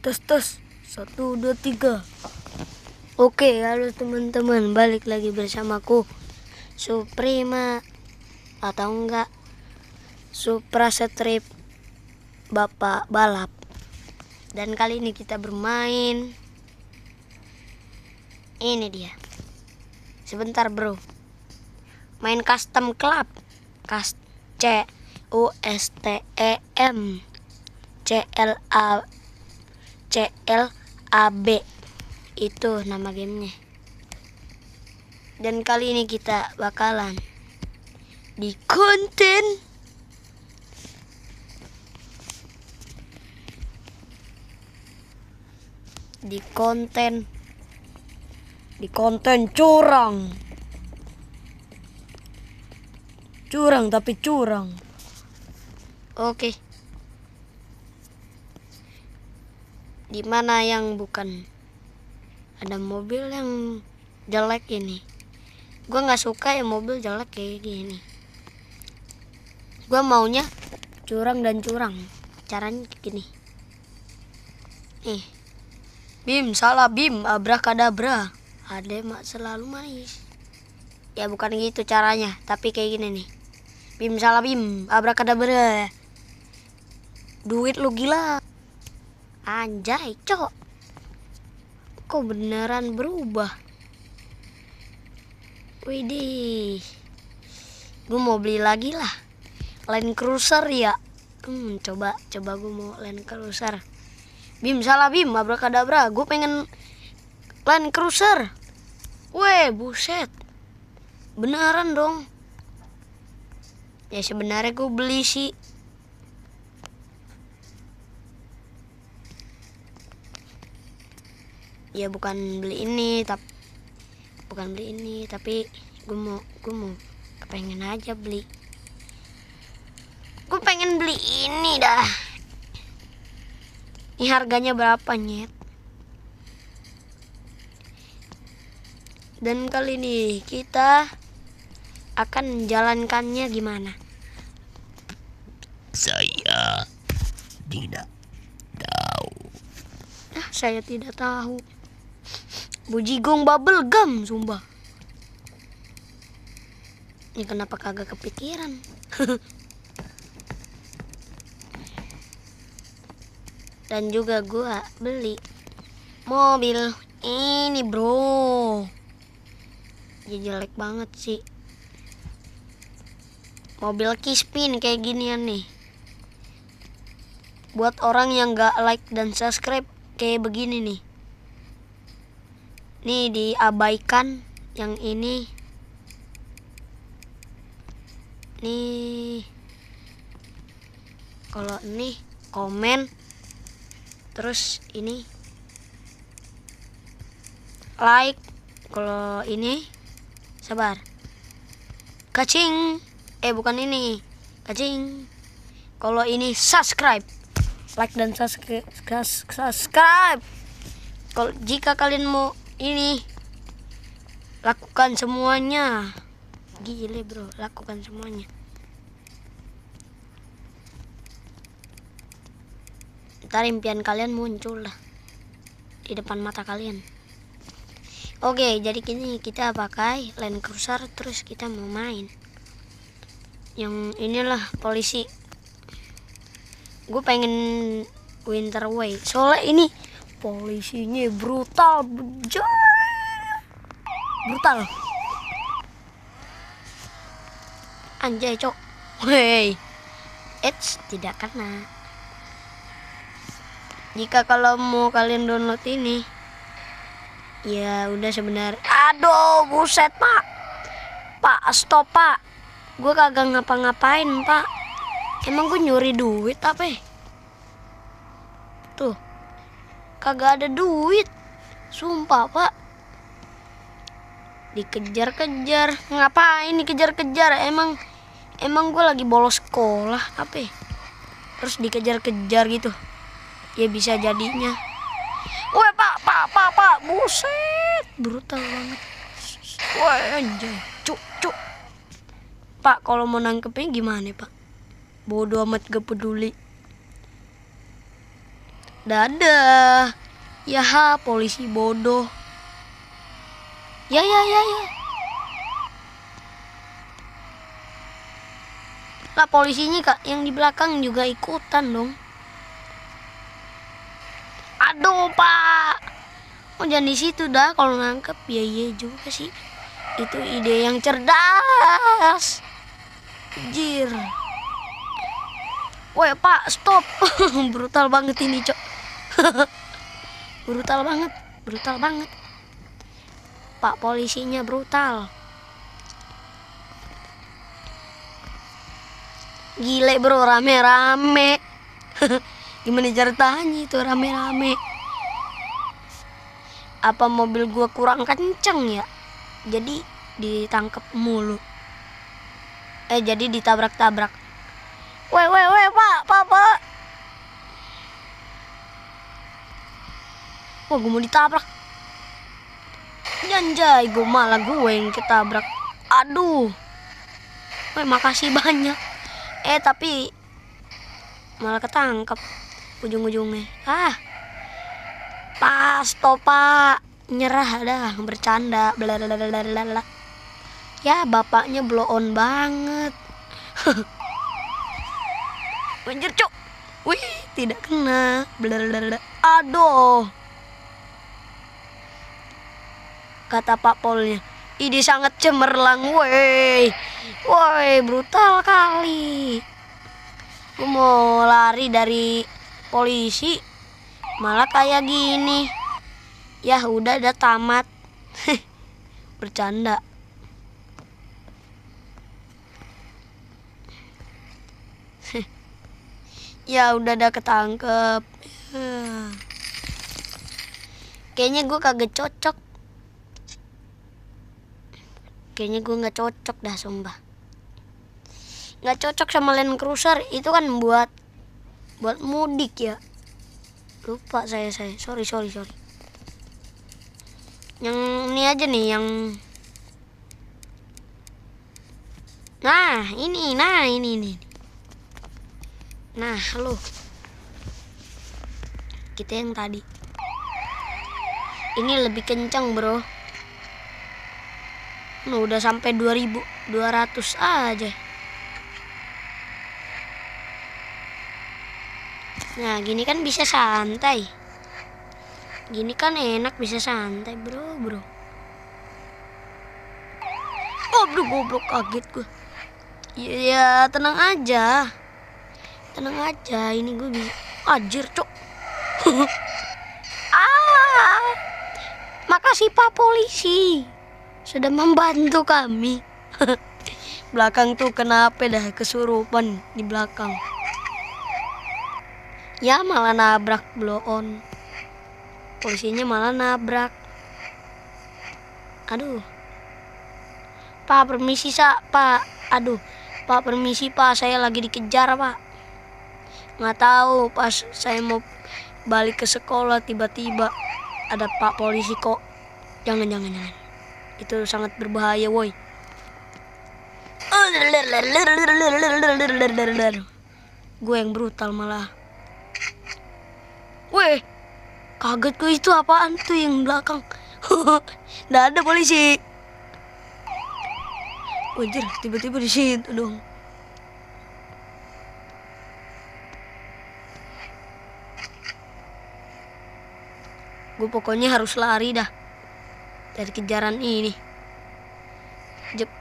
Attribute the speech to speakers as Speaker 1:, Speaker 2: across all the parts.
Speaker 1: Tes tes 1 2 3. Oke, halo teman-teman, balik lagi bersamaku Suprema atau enggak Supra Strip Bapak Balap. Dan kali ini kita bermain. Ini dia. Sebentar bro. Main custom club. CUSTEM CLAB itu nama gamenya. Dan kali ini kita bakalan di konten curang tapi curang. Oke. Dimana yang bukan ada mobil yang jelek ini. Gue nggak suka ya mobil jelek kayak gini. Gue maunya curang dan curang. Caranya gini. Nih. Bim, salah bim, abrakadabra. Ada mak selalu manis. Ya bukan gitu caranya, tapi kayak gini nih. Bim, salah bim, abrakadabra. Duit lu gila. Anjay, cok. Kok beneran berubah? Widih. Gue mau beli lagi lah. Land Cruiser ya. Coba gue mau Land Cruiser. Bim, salah bim, abrakadabra. Gue pengen Land Cruiser. Weh, buset. Beneran dong. Ya sebenarnya gue beli sih. Ya bukan beli ini, tapi gue mau kepengen aja beli. Gue pengen beli ini dah. Ini harganya berapa nyet? Dan kali ini kita akan menjalankannya gimana?
Speaker 2: Saya tidak tahu.
Speaker 1: Saya tidak tahu. Bujigong bubble gum, sumpah. Ini kenapa kagak kepikiran? Dan juga gua beli mobil ini bro. Ya jelek banget sih. Mobil Kispin kayak ginian nih. Buat orang yang gak like dan subscribe kayak begini nih. Nih diabaikan yang ini. Nih. Kalau ini komen. Terus ini like. Kalau ini sabar. Kacing. Bukan ini. Kacing. Kalau ini subscribe. Like dan subscribe. Kalau jika kalian mau ini, lakukan semuanya. Gile bro, lakukan semuanya. Ntar impian kalian muncul lah di depan mata kalian. Oke, jadi kini kita pakai Land Cruiser. Terus kita mau main yang inilah polisi. Gue pengen Winterway. Soalnya ini polisinya brutal. Anjay cok. Wey. Tidak kena. Jika kalau mau kalian download ini, ya udah sebenarnya. Aduh, buset pak. Pak, stop pak. Gue kagak ngapa-ngapain pak. Emang gue nyuri duit apa? Tuh, kagak ada duit. Sumpah pak. Dikejar-kejar. Ngapain dikejar-kejar? Emang gue lagi bolos sekolah apa? Terus dikejar-kejar gitu. Ya bisa jadinya. Woi pak, buset, brutal banget. Woi anjay, cuk. Pak, kalau mau nangkepnya gimana pak? Bodoh amat, gak peduli. Dadah. Ya, polisi bodoh. Ya. Lah polisinya kak yang di belakang juga ikutan dong. Aduh pak. Oh jangan di situ dah kalau nangkep. Ya iya juga sih. Itu ide yang cerdas. Jir. Woi pak stop. Brutal banget ini cok. Brutal banget. Pak polisinya brutal. Gile bro, rame-rame. Gimana ceritanya itu rame-rame? Apa mobil gua kurang kenceng ya? Jadi ditangkep mulu. Jadi ditabrak-tabrak. Weh pak. Wah gua mau ditabrak. Janjay, gue malah gue yang ketabrak. Aduh. Weh makasih banyak. Tapi malah ketangkep ujung-ujungnya. Pas pak, nyerah dah, bercanda, blablabla. Ya bapaknya blow on banget. Anjir cok. Wih, tidak kena. Blablabla. Aduh. Kata Pak Polnya, ini sangat cemerlang, woi, brutal kali. Gue mau lari dari polisi, malah kayak gini. Ya udah tamat. Bercanda. Ya udah ketangkep. Kayaknya gue kagak cocok. Kayaknya gue nggak cocok dah sumpah. Nggak cocok sama Land Cruiser itu kan buat mudik ya. Lupa saya. Sorry. Yang ini aja nih yang. Nah ini. Nah lo. Kita yang tadi. Ini lebih kencang bro. Udah sampai 2.200 aja. Nah gini kan bisa santai. Gini kan enak bisa santai bro. Oh bro goblok kaget gue. Ya tenang aja. Ini gue bisa. Anjir cok. Makasih Pak Polisi sudah membantu kami. Belakang tuh kenapa dah kesurupan di belakang. Ya malah nabrak blow on. Polisinya malah nabrak. Aduh. Pak permisi pak. Aduh. Pak permisi pak, saya lagi dikejar pak. Nggak tahu pas saya mau balik ke sekolah tiba-tiba ada Pak Polisi kok. Jangan. Itu sangat berbahaya woi. Gue yang brutal malah. Weh, kaget gue itu apaan tuh yang belakang. Nggak ada polisi. Wajar tiba-tiba di situ dong. Gue pokoknya harus lari dah dari kejaran ini.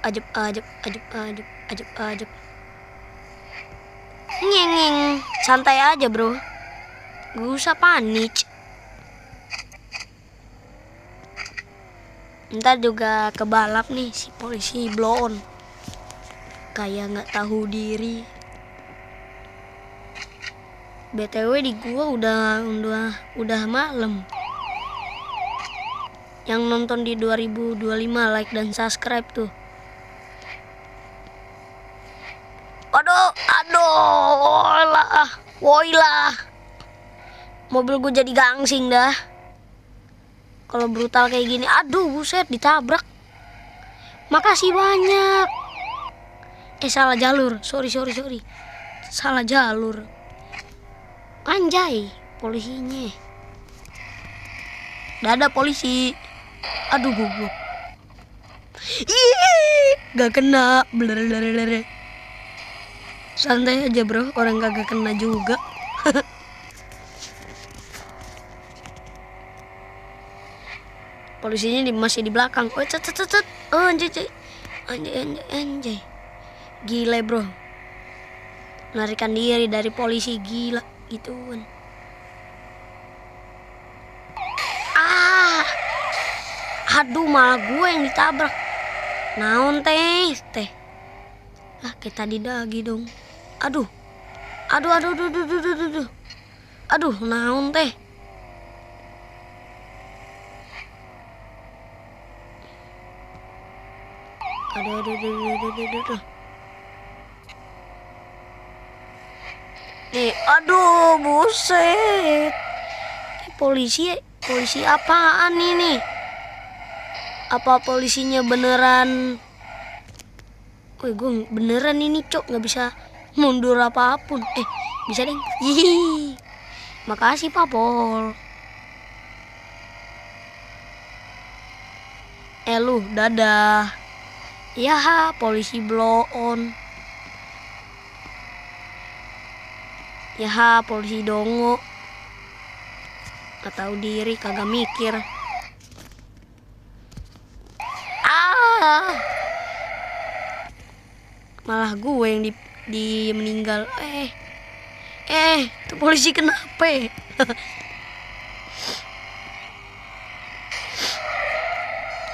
Speaker 1: Ajep. Ngeng. Santai aja bro. Gak usah panik. Ntar juga kebalap nih si polisi blow on. Kayak nggak tahu diri. BTW di gua udah malam. Yang nonton di 2025 like dan subscribe tuh. Aduh lah. Woi lah. Mobil gue jadi gangsing dah. Kalau brutal kayak gini, aduh buset ditabrak. Makasih banyak. Salah jalur. Sorry. Salah jalur. Anjay. polisinya. Dadah polisi. Aduh goblok. Ih, gak kena. Blablabla. Santai aja bro, orang kagak kena juga. Polisinya masih di belakang. Oh, cet. Oh, anjay. Gila bro. Melarikan diri dari polisi, gila gituan. Aduh, malah gue yang ditabrak. Naon teh. Kayak tadi lagi dong. Aduh, naon teh. Aduh. Nih, aduh, buset. Polisi apaan ini? Apa polisinya beneran? Woi, gue beneran ini cok, nggak bisa mundur apapun. Bisa deh. Hihi. Makasih Pak Pol. Lu dadah. Ya, polisi blow on. Ya, polisi dongo. Gak tahu diri, kagak mikir. Malah gue yang di meninggal. Tuh polisi kenapa?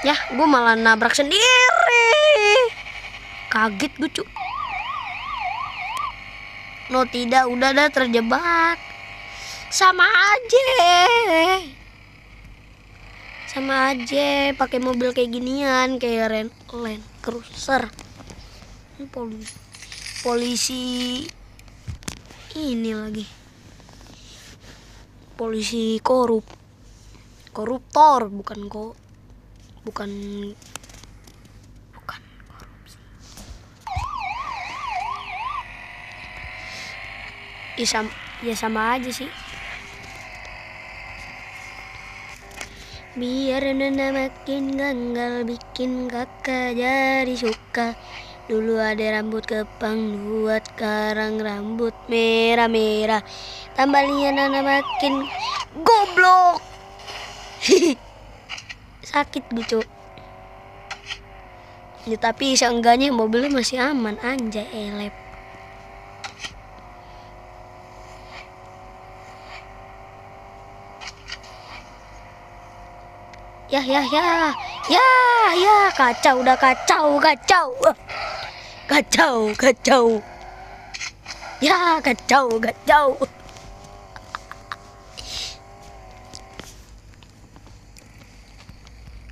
Speaker 1: Ya, gue malah nabrak sendiri. Kaget gue cu. No tidak, udah dah terjebak. Sama aja pakai mobil kayak ginian, kayak Land Cruiser. Polisi ini lagi. Polisi koruptor, bukan korupsi. Ya sama aja sih. Biar nona makin ganggal, bikin kakak jadi suka. Dulu ada rambut kepang, buat sekarang rambut merah-merah. Tambahnya nona makin goblok. Sakit gitu. Ya, tapi seenggaknya mobilnya masih aman, anjay elep. Ya, kacau. Ya, kacau.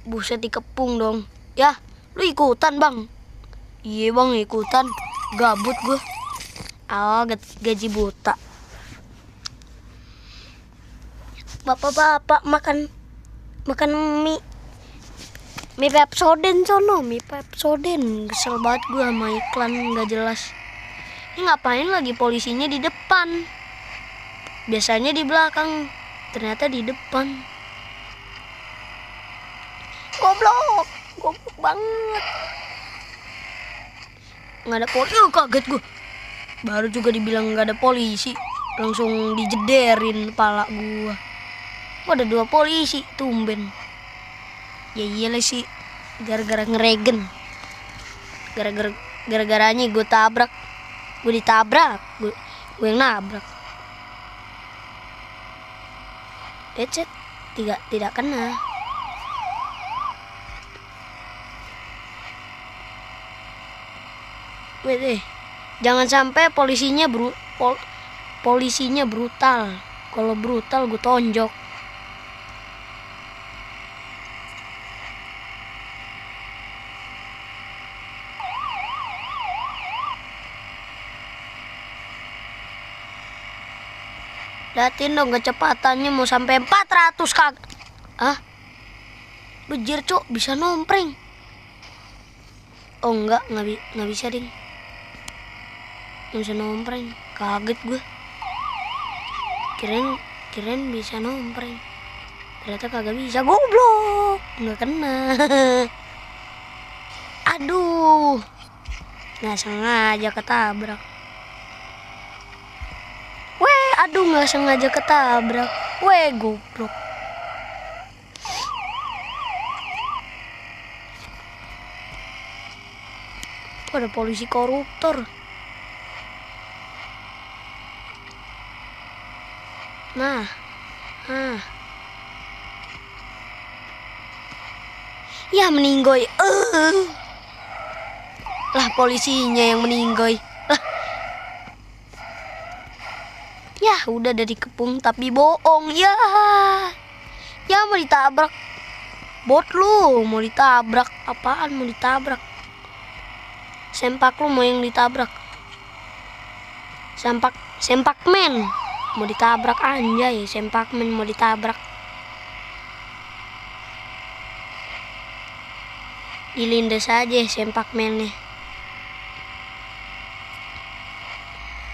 Speaker 1: Buset, dikepung dong. Ya, lu ikutan bang. Iya bang, ikutan. Gabut gue. Gaji buta. Bapak-bapak makan mie Pepsodent sono, mie Pepsodent. Kesel banget gue sama iklan nggak jelas. Ini ngapain lagi polisinya di depan? Biasanya di belakang, ternyata di depan. Goblok banget. Nggak ada polisi, kaget gue. Baru juga dibilang nggak ada polisi, langsung dijederin kepala gue. Ada 2 polisi, tumben. Ya iyalah sih, gara-gara ngeregen. Gara-garanya gue ditabrak, gue yang nabrak. Ecet, tidak kena. Wait, jangan sampai polisinya brutal. Kalau brutal gue tonjok. Liatin dong kecepatannya mau sampai 400 kak. Bejir cuk, bisa nompreng. Oh enggak bisa ding. Nggak bisa nompreng, kaget gue. Kirain Kirain bisa nompreng. Ternyata kagak bisa. Goblok. Nggak kena. Aduh. Nggak sengaja ketabrak. Weh, aduh nggak sengaja ketabrak. Weh, goblok. Ada polisi koruptor. Nah. Ya meninggoy. Lah polisinya yang meninggoy. Lah. Ya udah dari kepung tapi bohong. Ya. Ya mau ditabrak. Bot lu mau ditabrak. Apaan mau ditabrak? Sempak lu mau yang ditabrak. Sempak men mau ditabrak, anjay. Sempak men mau ditabrak. Dilindas aja sempak men nih.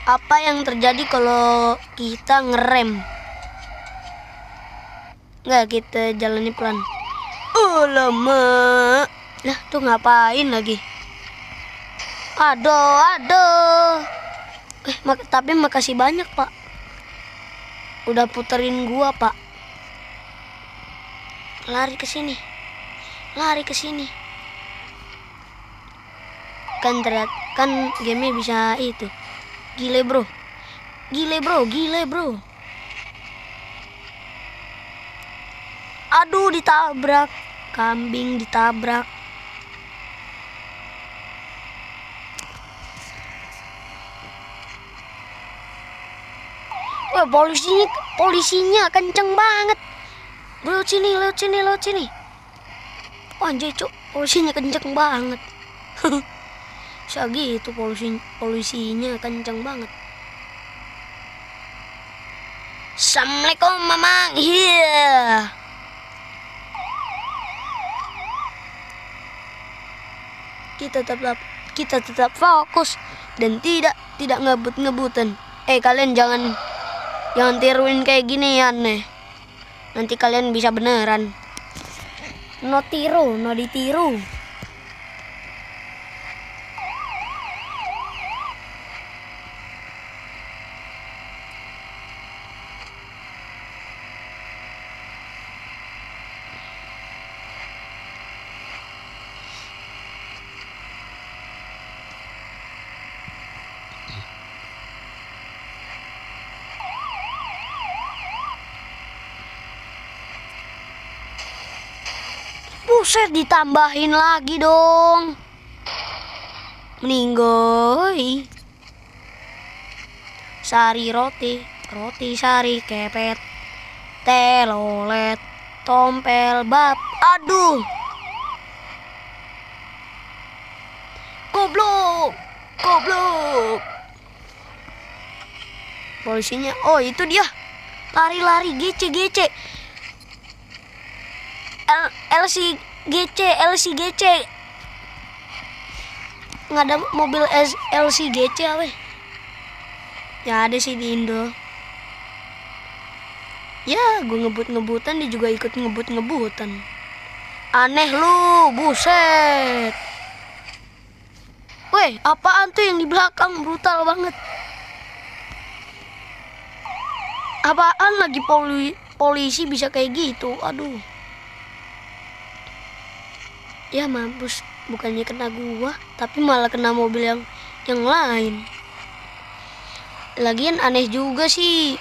Speaker 1: Apa yang terjadi kalau kita ngerem? Nggak, kita jalani pelan. Lama. Nah tuh ngapain lagi? Aduh. Tapi makasih banyak, Pak. Udah puterin gua, Pak. Lari ke sini. Kan game bisa itu. Gile, bro. Aduh, ditabrak. Kambing ditabrak. Wah, polisinya kenceng banget. Lewat sini. Oh, anjay, cuk. Polisinya kenceng banget. Bisa gitu polisinya kenceng banget. Assalamualaikum, Mamang. Iya. Kita tetap fokus dan tidak ngebut-ngebutan. Kalian jangan tiruin kayak gini ya, nih. Nanti kalian bisa beneran. No ditiru. Buset, ditambahin lagi dong. Meninggoy. Sari roti sari kepet, telolet, tompel bab. Aduh. Goblok. Polisinya, oh itu dia. Lari GC. LCGC. Nggak ada mobil LCGC apa? Ya ada sih di Indo. Ya, gue ngebut-ngebutan, dia juga ikut ngebut-ngebutan. Aneh lu, buset. Weh, apaan tuh yang di belakang? Brutal banget. Apaan lagi polisi bisa kayak gitu? Aduh. Ya mampus, bukannya kena gua, tapi malah kena mobil yang lain. Lagian aneh juga sih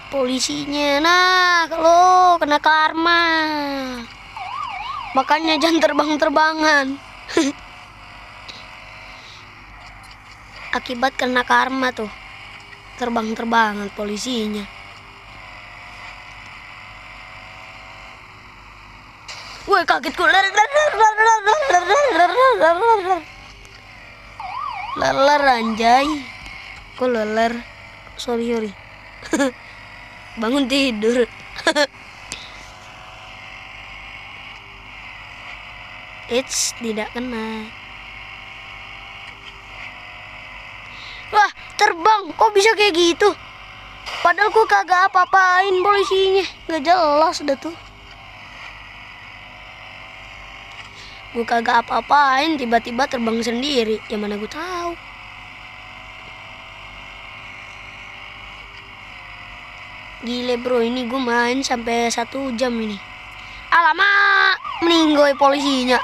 Speaker 1: polisinya. Nah, kalau kena karma. Makanya jangan terbang-terbangan. Akibat kena karma tuh. Terbang-terbangan polisinya. Woi, kaget gue. Leler anjay. Kok leler? Sorry. Bangun tidur. Tidak kena. Wah, terbang. Kok bisa kayak gitu? Padahal gue kagak apa-apain polisinya. Gak jelas dah tuh. Gue kagak apa-apain, tiba-tiba terbang sendiri. Yang mana gue tahu. Gile bro, ini gue main sampai 1 jam ini. Alamak, meninggoy polisinya.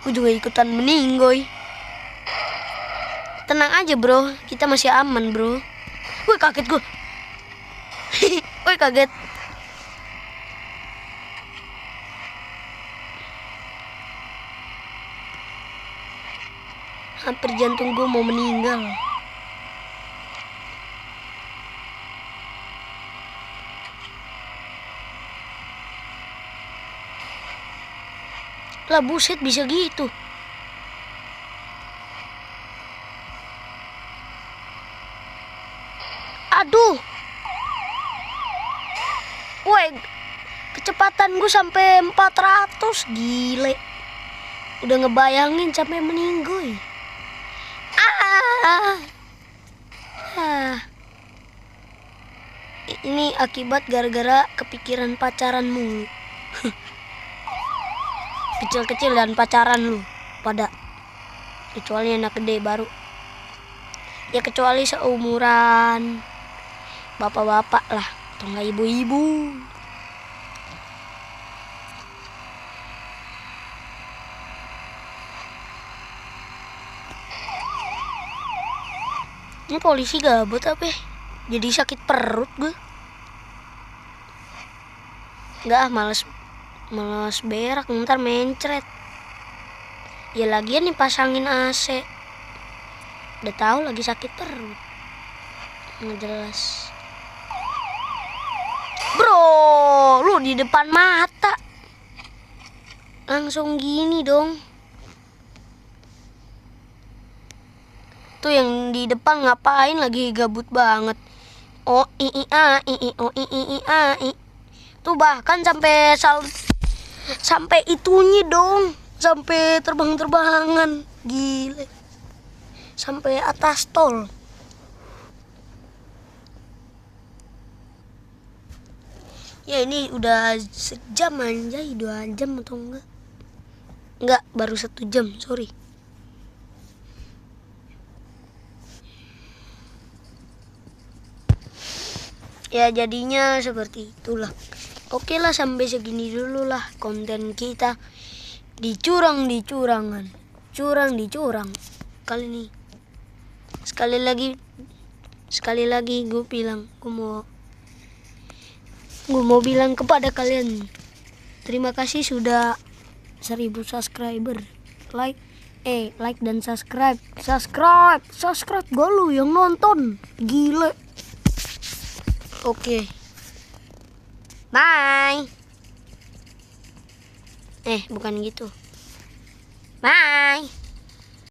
Speaker 1: Gue juga ikutan meninggoy. Tenang aja bro, kita masih aman bro. Wih kaget gue. Wih kaget. Hampir jantung gue mau meninggal. Lah buset, bisa gitu. Aduh. Woi, kecepatan gue sampai 400. Gile. Udah ngebayangin sampai meninggoy. Ini akibat gara-gara kepikiran pacaran mulu. Kecil-kecil dan pacaran lu pada, kecuali anak gede baru ya, kecuali seumuran bapak-bapak lah atau enggak ibu-ibu. Ini polisi gabut apa ya? Jadi sakit perut gue. Enggak, males berak, ntar mencret. Ya lagian nih pasangin AC. Udah tahu lagi sakit perut. Nggak jelas. Bro, lu di depan mata. Langsung gini dong. Tuh yang di depan ngapain lagi gabut banget. Oh i a i oh i a i. Tuh bahkan sampai itunya dong, sampai terbang-terbangan. Gile. Sampai atas tol. Ya ini udah sejam anjay, 2 jam atau enggak? Enggak, baru 1 jam, sorry. Ya jadinya seperti itulah. Oke lah, sampai segini dulu lah konten kita di curang-curangan. Curang di curang. Kali ini sekali lagi gue bilang, gue mau bilang kepada kalian, terima kasih sudah 1000 subscriber. Like dan subscribe gue lu yang nonton. Gile. Oke. Bye. Bukan gitu. Bye.